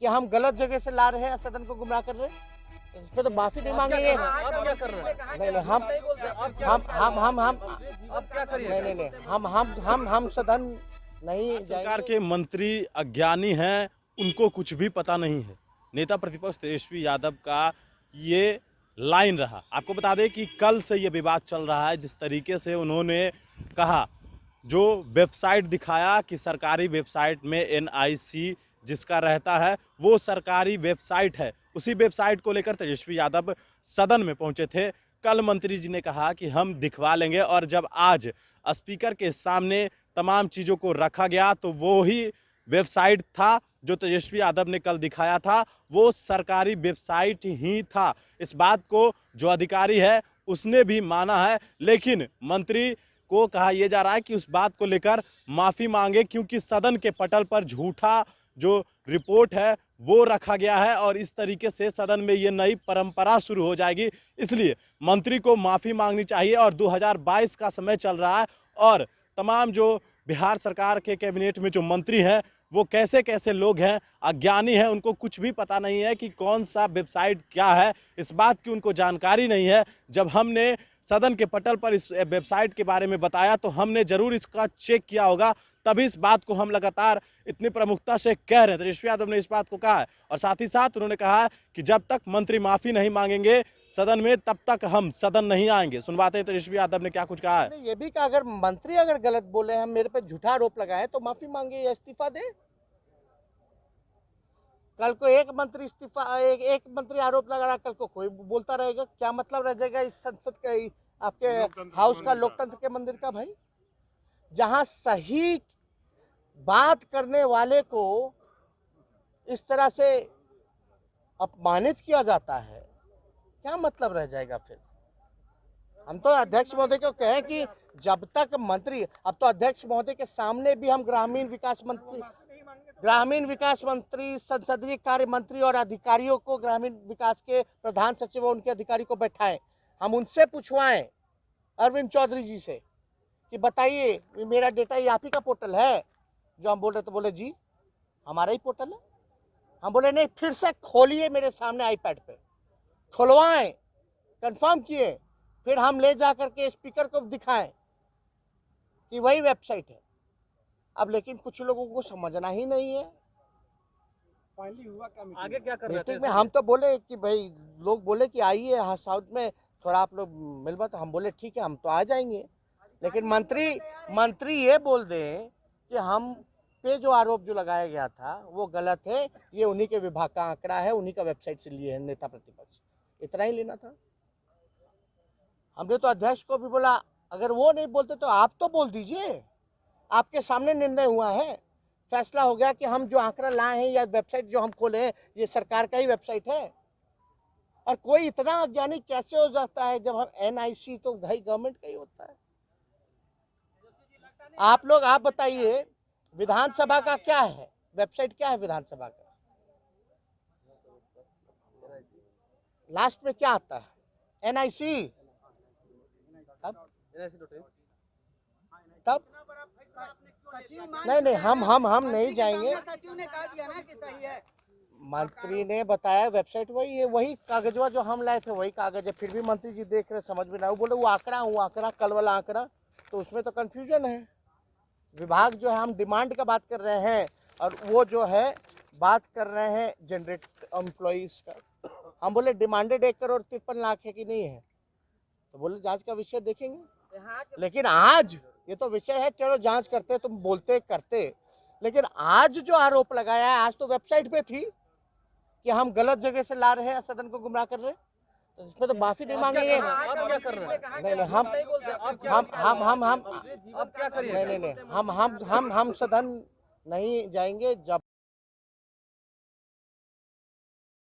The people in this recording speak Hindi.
कि हम गलत जगह से ला रहे हैं, सदन को गुमराह कर रहे हैं, इसमें तो माफी नहीं मांगेंगे। आप क्या कर रहे हैं? नहीं नहीं, हम आप क्या करिए? नहीं नहीं नहीं, हम सदन नहीं सरकार जाएंगे। के मंत्री अज्ञानी हैं, उनको कुछ भी पता नहीं है। नेता प्रतिपक्ष तेजस्वी यादव का ये लाइन रहा। आपको बता दें कि कल से ये विवाद चल रहा है। जिस तरीके से उन्होंने कहा, जो वेबसाइट दिखाया कि सरकारी वेबसाइट में एनआईसी जिसका रहता है वो सरकारी वेबसाइट है, उसी वेबसाइट को लेकर तेजस्वी यादव सदन में पहुंचे थे। कल मंत्री जी ने कहा कि हम दिखवा लेंगे, और जब आज स्पीकर के सामने तमाम चीज़ों को रखा गया तो वो ही वेबसाइट था जो तेजस्वी यादव ने कल दिखाया था, वो सरकारी वेबसाइट ही था। इस बात को जो अधिकारी है उसने भी माना है, लेकिन मंत्री को कहा यह जा रहा है कि उस बात को लेकर माफ़ी मांगे, क्योंकि सदन के पटल पर झूठा जो रिपोर्ट है वो रखा गया है और इस तरीके से सदन में ये नई परंपरा शुरू हो जाएगी। इसलिए मंत्री को माफ़ी मांगनी चाहिए। और 2022 का समय चल रहा है और तमाम जो बिहार सरकार के कैबिनेट में जो मंत्री हैं वो कैसे कैसे लोग हैं, अज्ञानी हैं, उनको कुछ भी पता नहीं है कि कौन सा वेबसाइट क्या है, इस बात की उनको जानकारी नहीं है। जब हमने सदन के पटल पर इस वेबसाइट के बारे में बताया तो हमने ज़रूर इसका चेक किया होगा, तभी इस बात को हम लगातार इतनी प्रमुखता से कह रहे हैं। तेजस्वी यादव ने इस बात को कहा है और साथ ही साथ उन्होंने कहा है कि जब तक मंत्री माफ़ी नहीं मांगेंगे सदन में तब तक हम सदन नहीं आएंगे। सुनवाते हैं तेजस्वी यादव ने क्या कुछ कहा है। ये भी कहा, अगर मंत्री अगर गलत बोले, हम मेरे पे झूठा आरोप लगाए तो माफी मांगे या इस्तीफा दे। कल को एक मंत्री इस्तीफा, एक मंत्री आरोप लगा रहा, कल को कोई बोलता रहेगा, क्या मतलब रह जाएगा इस संसद का, आपके हाउस का, लोकतंत्र के मंदिर का। भाई, जहां सही बात करने वाले को इस तरह से अपमानित किया जाता है, क्या मतलब रह जाएगा फिर। हम तो अध्यक्ष महोदय को कहें कि जब तक मंत्री, अब तो अध्यक्ष महोदय के सामने भी हम ग्रामीण विकास मंत्री, संसदीय कार्य मंत्री और अधिकारियों को, ग्रामीण विकास के प्रधान सचिव और उनके अधिकारी को बैठाएं, हम उनसे पूछवाएं, अरविंद चौधरी जी से, कि बताइए मेरा डेटा ये आप ही का पोर्टल है जो हम बोल रहे, तो बोले जी हमारा ही पोर्टल है। हम बोले नहीं, फिर से खोलिए मेरे सामने आईपैड पे, खुलवाएं, कंफर्म किए, फिर हम ले जा करके स्पीकर को दिखाएं कि वही वेबसाइट है। अब लेकिन कुछ लोगों को समझना ही नहीं है। फाइनली हुआ क्या? आगे क्या कर रहे थे? मीटिंग में हम तो बोले कि भाई, लोग बोले कि आइए यहाँ साउथ में थोड़ा आप लोग मिल बात, हम बोले ठीक है हम तो आ जाएंगे, लेकिन मंत्री ये बोल दें कि हम पे जो आरोप जो लगाया गया था वो गलत है, ये उन्हीं के विभाग का आंकड़ा है, उन्हीं का वेबसाइट से लिए है नेता प्रतिपक्ष, इतना ही लेना था। हमने तो अध्यक्ष को भी बोला, अगर वो नहीं बोलते तो आप तो बोल दीजिए, आपके सामने निर्णय हुआ है, फैसला हो गया कि हम जो आंकड़ा लाए हैं या वेबसाइट जो हम खोले हैं ये सरकार का ही वेबसाइट है। और कोई इतना अज्ञानी कैसे हो जाता है, जब हम एनआईसी तो भाई गवर्नमेंट का ही होता है। आप लोग आप बताइए, विधानसभा का क्या है वेबसाइट, क्या है विधानसभा का, लास्ट में क्या आता है, एनआईसी। तब नहीं हम नहीं जाएंगे। सचिव ने कहा दिया ना कि सही है। मंत्री ने बताया वेबसाइट वही है, वही कागजवा जो हम लाए थे वही कागज है, फिर भी मंत्री जी देख रहे, समझ में ना, वो बोले वो आंकड़ा कल वाला आंकड़ा, तो उसमें तो कंफ्यूजन है। विभाग जो है, हम डिमांड का बात कर रहे हैं और वो जो है बात कर रहे हैं जनरेट एम्प्लॉइज का। हम बोले डिमांडेड 1,53,00,000 है कि नहीं है, तो बोले जांच का विषय देखेंगे। लेकिन आज ये तो विषय है, चलो जांच करते, तुम बोलते करते, लेकिन आज जो आरोप लगाया है, आज तो वेबसाइट पे थी कि हम गलत जगह से ला रहे हैं, सदन को गुमराह कर रहे हैं, तो इसमें तो माफी नहीं मांगेंगे। आप क्या कर रहे हैं? नहीं नहीं, आप क्या करिए? नहीं हम सदन नहीं जाएंगे जब